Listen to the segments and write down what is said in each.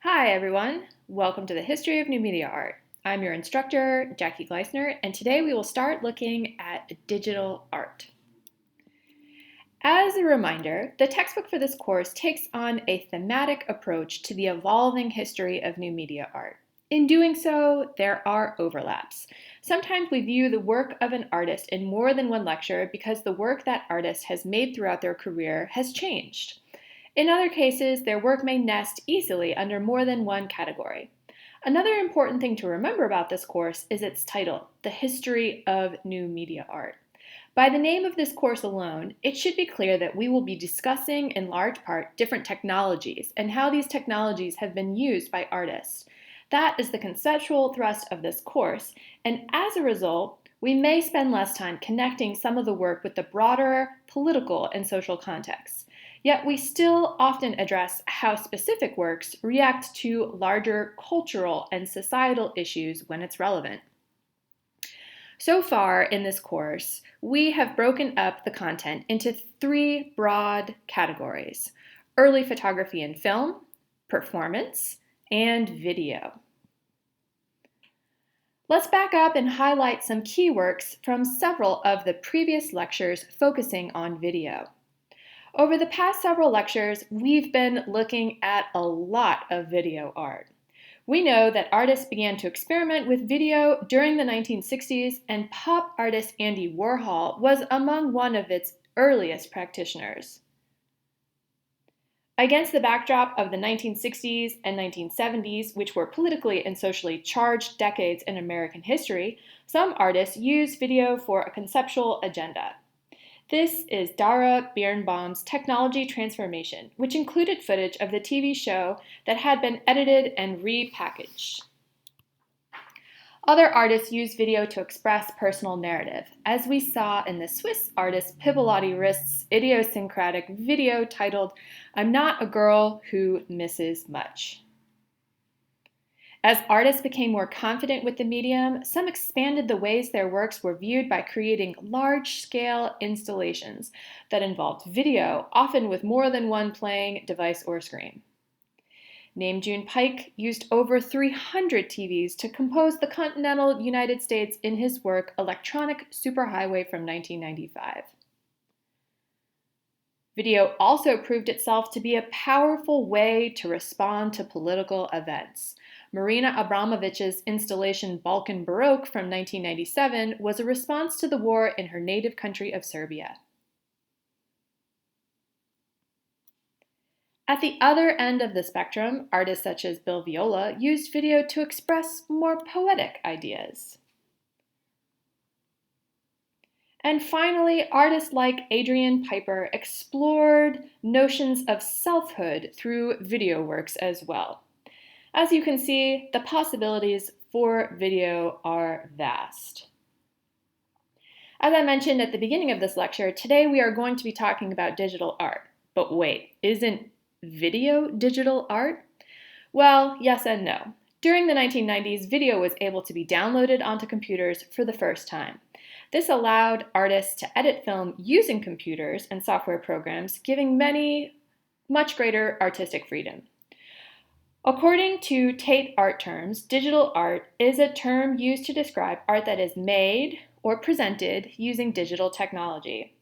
Hi everyone, welcome to the History of New Media Art. I'm your instructor, Jackie Gleisner, and today we will start looking at digital art. As a reminder, the textbook for this course takes on a thematic approach to the evolving history of new media art. In doing so, there are overlaps. Sometimes we view the work of an artist in more than one lecture because the work that artist has made throughout their career has changed. In other cases, their work may nest easily under more than one category. Another important thing to remember about this course is its title, The History of New Media Art. By the name of this course alone, it should be clear that we will be discussing in large part different technologies and how these technologies have been used by artists. That is the conceptual thrust of this course, and as a result, we may spend less time connecting some of the work with the broader political and social contexts. Yet we still often address how specific works react to larger cultural and societal issues when it's relevant. So far in this course, we have broken up the content into three broad categories: early photography and film, performance, and video. Let's back up and highlight some key works from several of the previous lectures focusing on video. Over the past several lectures, we've been looking at a lot of video art. We know that artists began to experiment with video during the 1960s, and pop artist Andy Warhol was among one of its earliest practitioners. Against the backdrop of the 1960s and 1970s, which were politically and socially charged decades in American history, some artists used video for a conceptual agenda. This is Dara Birnbaum's Technology Transformation, which included footage of the TV show that had been edited and repackaged. Other artists use video to express personal narrative, as we saw in the Swiss artist Pippolotti Rist's idiosyncratic video titled "I'm Not a Girl Who Misses Much." As artists became more confident with the medium, some expanded the ways their works were viewed by creating large-scale installations that involved video, often with more than one playing device or screen. Nam June Paik used over 300 TVs to compose the continental United States in his work Electronic Superhighway from 1995. Video also proved itself to be a powerful way to respond to political events. Marina Abramović's installation Balkan Baroque from 1997 was a response to the war in her native country of Serbia. At the other end of the spectrum, artists such as Bill Viola used video to express more poetic ideas. And finally, artists like Adrian Piper explored notions of selfhood through video works as well. As you can see, the possibilities for video are vast. As I mentioned at the beginning of this lecture, today we are going to be talking about digital art. But wait, isn't video digital art? Well, yes and no. During the 1990s, video was able to be downloaded onto computers for the first time. This allowed artists to edit film using computers and software programs, giving many much greater artistic freedom. According to Tate Art Terms, digital art is a term used to describe art that is made or presented using digital technology.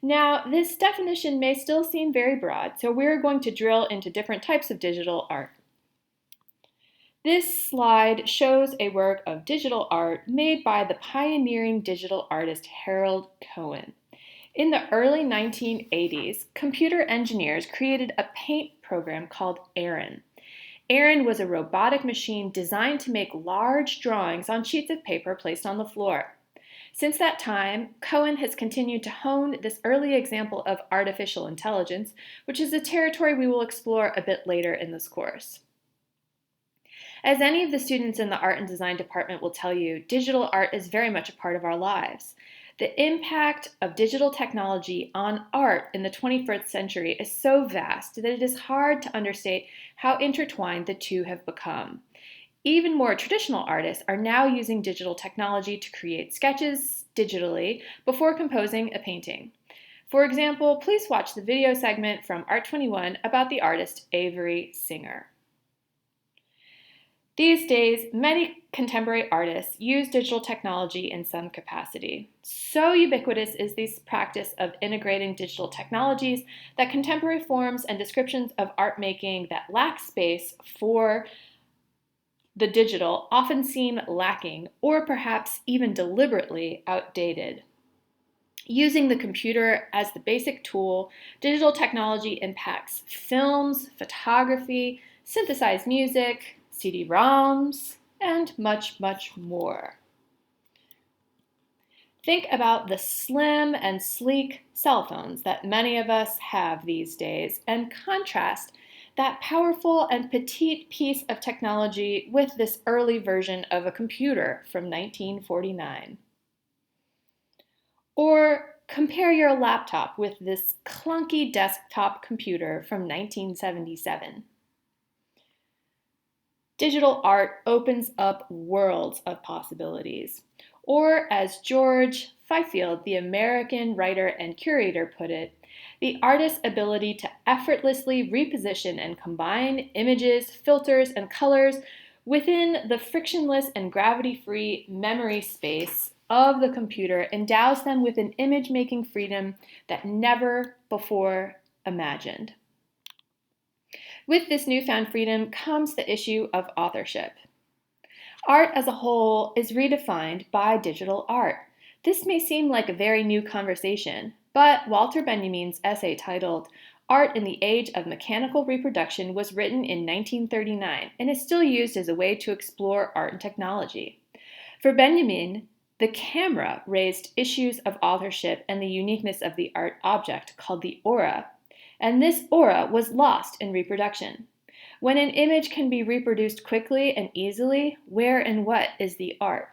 Now, this definition may still seem very broad, so we're going to drill into different types of digital art. This slide shows a work of digital art made by the pioneering digital artist Harold Cohen. In the early 1980s, computer engineers created a paint program called Aaron. Aaron was a robotic machine designed to make large drawings on sheets of paper placed on the floor. Since that time, Cohen has continued to hone this early example of artificial intelligence, which is a territory we will explore a bit later in this course. As any of the students in the art and design department will tell you, digital art is very much a part of our lives. The impact of digital technology on art in the 21st century is so vast that it is hard to understate how intertwined the two have become. Even more traditional artists are now using digital technology to create sketches digitally before composing a painting. For example, please watch the video segment from Art 21 about the artist Avery Singer. These days, many contemporary artists use digital technology in some capacity. So ubiquitous is this practice of integrating digital technologies that contemporary forms and descriptions of art making that lack space for the digital often seem lacking or perhaps even deliberately outdated. Using the computer as the basic tool, digital technology impacts films, photography, synthesized music, CD-ROMs, and much, much more. Think about the slim and sleek cell phones that many of us have these days and contrast that powerful and petite piece of technology with this early version of a computer from 1949. Or compare your laptop with this clunky desktop computer from 1977. Digital art opens up worlds of possibilities. Or, as George Fifield, the American writer and curator, put it, the artist's ability to effortlessly reposition and combine images, filters, and colors within the frictionless and gravity-free memory space of the computer endows them with an image-making freedom that never before imagined. With this newfound freedom comes the issue of authorship. Art as a whole is redefined by digital art. This may seem like a very new conversation, but Walter Benjamin's essay titled Art in the Age of Mechanical Reproduction was written in 1939 and is still used as a way to explore art and technology. For Benjamin, the camera raised issues of authorship and the uniqueness of the art object called the aura, and this aura was lost in reproduction. When an image can be reproduced quickly and easily, where and what is the art?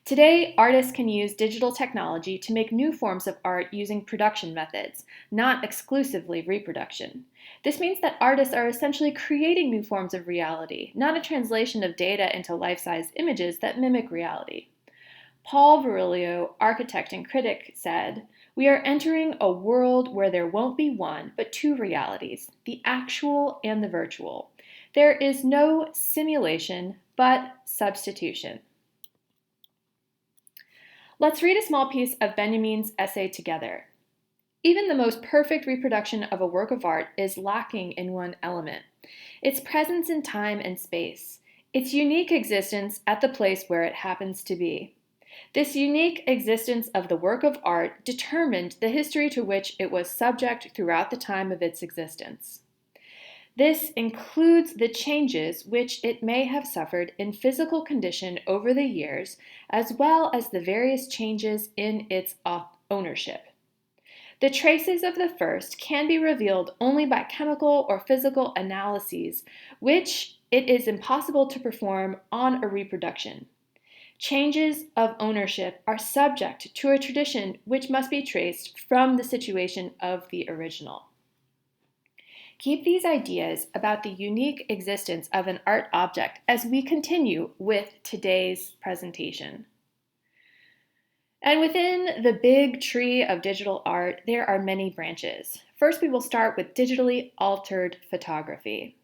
Today, artists can use digital technology to make new forms of art using production methods, not exclusively reproduction. This means that artists are essentially creating new forms of reality, not a translation of data into life-size images that mimic reality. Paul Virilio, architect and critic, said, "We are entering a world where there won't be one, but two realities, the actual and the virtual. There is no simulation, but substitution." Let's read a small piece of Benjamin's essay together. Even the most perfect reproduction of a work of art is lacking in one element, its presence in time and space, its unique existence at the place where it happens to be. This unique existence of the work of art determined the history to which it was subject throughout the time of its existence. This includes the changes which it may have suffered in physical condition over the years, as well as the various changes in its ownership. The traces of the first can be revealed only by chemical or physical analyses, which it is impossible to perform on a reproduction. Changes of ownership are subject to a tradition which must be traced from the situation of the original. Keep these ideas about the unique existence of an art object as we continue with today's presentation. And within the big tree of digital art, there are many branches. First, we will start with digitally altered photography.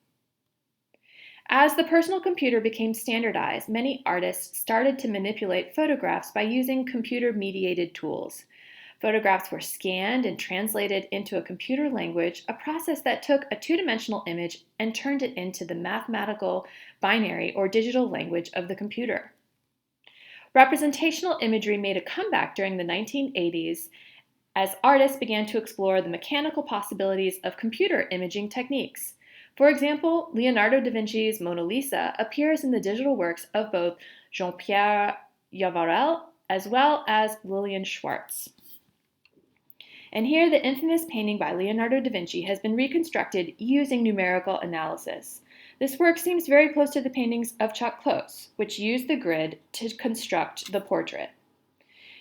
As the personal computer became standardized, many artists started to manipulate photographs by using computer-mediated tools. Photographs were scanned and translated into a computer language, a process that took a two-dimensional image and turned it into the mathematical, binary, or digital language of the computer. Representational imagery made a comeback during the 1980s as artists began to explore the mechanical possibilities of computer imaging techniques. For example, Leonardo da Vinci's Mona Lisa appears in the digital works of both Jean-Pierre Javarel as well as Lilian Schwartz. And here the infamous painting by Leonardo da Vinci has been reconstructed using numerical analysis. This work seems very close to the paintings of Chuck Close, which used the grid to construct the portrait.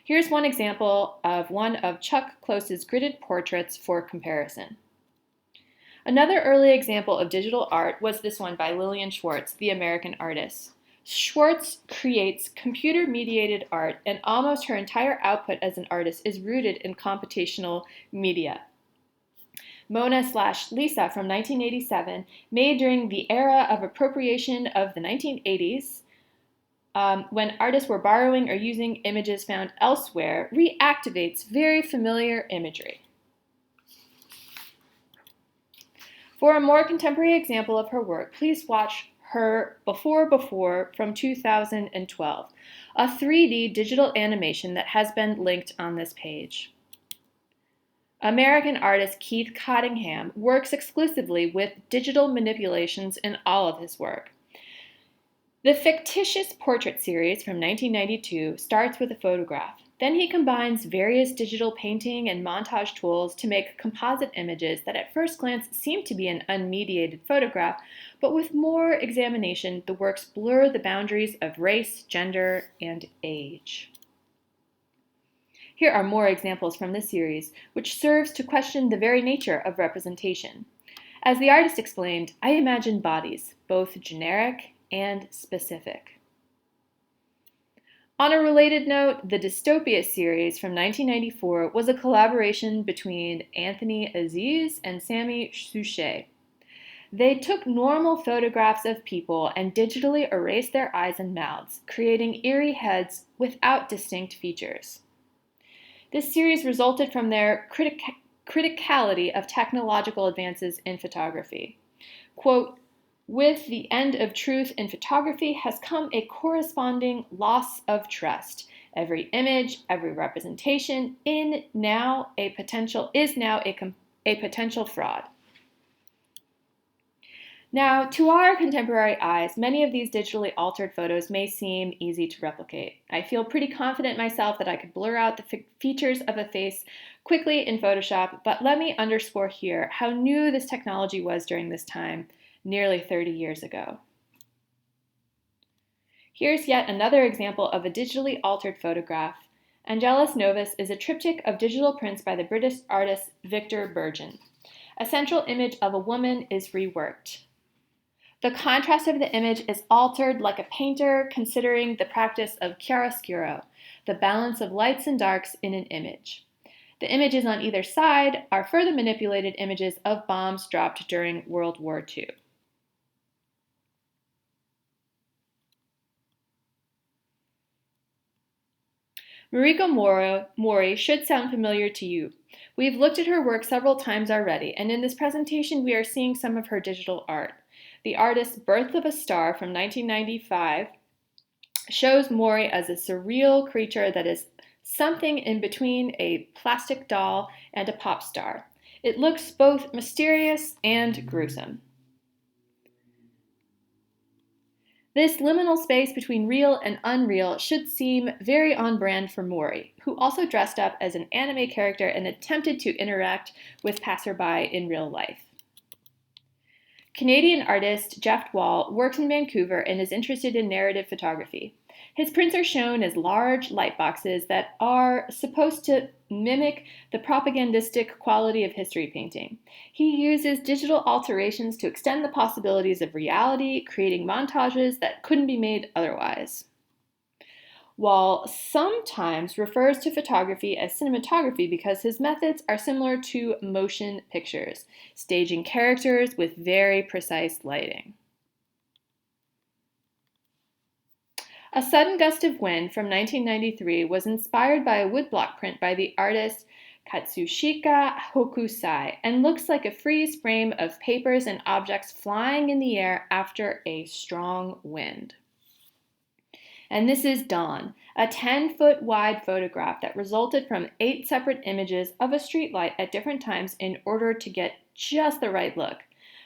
Here's one example of one of Chuck Close's gridded portraits for comparison. Another early example of digital art was this one by Lilian Schwartz, the American artist. Schwartz creates computer-mediated art, and almost her entire output as an artist is rooted in computational media. Mona/Lisa from 1987, made during the era of appropriation of the 1980s, when artists were borrowing or using images found elsewhere, reactivates very familiar imagery. For a more contemporary example of her work, please watch her Before from 2012, a 3D digital animation that has been linked on this page. American artist Keith Cottingham works exclusively with digital manipulations in all of his work. The fictitious portrait series from 1992 starts with a photograph. Then he combines various digital painting and montage tools to make composite images that at first glance seem to be an unmediated photograph, but with more examination, the works blur the boundaries of race, gender, and age. Here are more examples from this series, which serves to question the very nature of representation. As the artist explained, I imagine bodies, both generic and specific. On a related note, the Dystopia series from 1994 was a collaboration between Anthony Aziz and Sami Suchet. They took normal photographs of people and digitally erased their eyes and mouths, creating eerie heads without distinct features. This series resulted from their criticality of technological advances in photography. Quote, with the end of truth in photography has come a corresponding loss of trust. Every image, every representation is now a potential fraud. Now, to our contemporary eyes, many of these digitally altered photos may seem easy to replicate. I feel pretty confident myself that I could blur out the features of a face quickly in Photoshop, but let me underscore here how new this technology was during this time, nearly 30 years ago. Here's yet another example of a digitally altered photograph. Angelus Novus is a triptych of digital prints by the British artist Victor Burgin. A central image of a woman is reworked. The contrast of the image is altered like a painter considering the practice of chiaroscuro, the balance of lights and darks in an image. The images on either side are further manipulated images of bombs dropped during World War II. Mariko Mori should sound familiar to you. We've looked at her work several times already, and in this presentation we are seeing some of her digital art. The artist's Birth of a Star from 1995 shows Mori as a surreal creature that is something in between a plastic doll and a pop star. It looks both mysterious and gruesome. This liminal space between real and unreal should seem very on brand for Mori, who also dressed up as an anime character and attempted to interact with passerby in real life. Canadian artist Jeff Wall works in Vancouver and is interested in narrative photography. His prints are shown as large light boxes that are supposed to mimic the propagandistic quality of history painting. He uses digital alterations to extend the possibilities of reality, creating montages that couldn't be made otherwise. Wall sometimes refers to photography as cinematography because his methods are similar to motion pictures, staging characters with very precise lighting. A Sudden Gust of Wind from 1993 was inspired by a woodblock print by the artist Katsushika Hokusai and looks like a freeze frame of papers and objects flying in the air after a strong wind. And this is Dawn, a 10-foot wide photograph that resulted from 8 separate images of a streetlight at different times in order to get just the right look.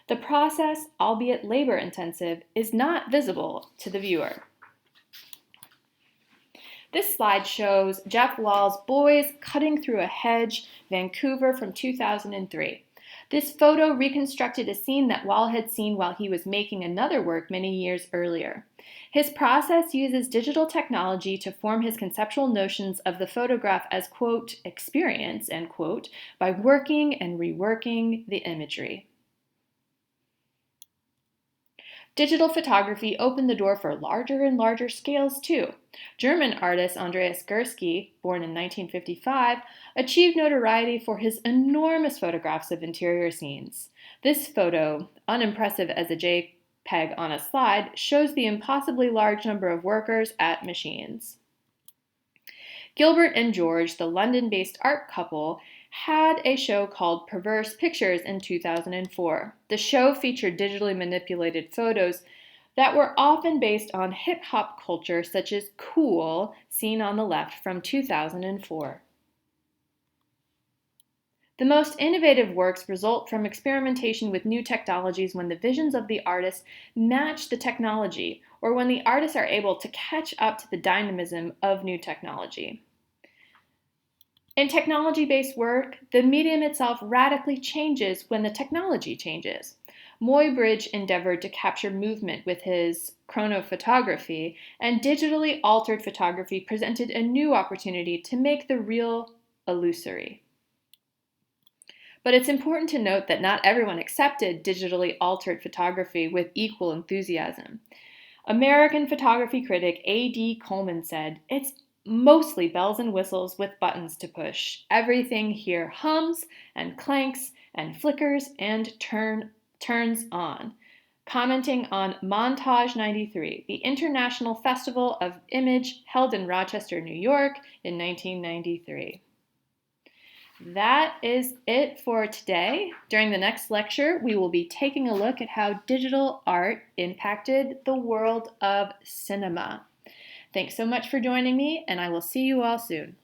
The process, albeit labor-intensive, is not visible to the viewer. This slide shows Jeff Wall's Boys Cutting Through a Hedge, Vancouver from 2003. This photo reconstructed a scene that Wall had seen while he was making another work many years earlier. His process uses digital technology to form his conceptual notions of the photograph as, quote, experience, end quote, by working and reworking the imagery. Digital photography opened the door for larger and larger scales too. German artist Andreas Gursky, born in 1955, achieved notoriety for his enormous photographs of interior scenes. This photo, unimpressive as a JPEG on a slide, shows the impossibly large number of workers at machines. Gilbert and George, the London-based art couple, had a show called Perverse Pictures in 2004. The show featured digitally manipulated photos that were often based on hip-hop culture, such as Cool, seen on the left, from 2004. The most innovative works result from experimentation with new technologies when the visions of the artist match the technology, or when the artists are able to catch up to the dynamism of new technology. In technology-based work, the medium itself radically changes when the technology changes. Muybridge endeavored to capture movement with his chronophotography, and digitally altered photography presented a new opportunity to make the real illusory. But it's important to note that not everyone accepted digitally altered photography with equal enthusiasm. American photography critic A.D. Coleman said, "It's mostly bells and whistles with buttons to push. Everything here hums and clanks and flickers and turns on." Commenting on Montage 93, the International Festival of Image held in Rochester, New York in 1993. That is it for today. During the next lecture, we will be taking a look at how digital art impacted the world of cinema. Thanks so much for joining me, and I will see you all soon.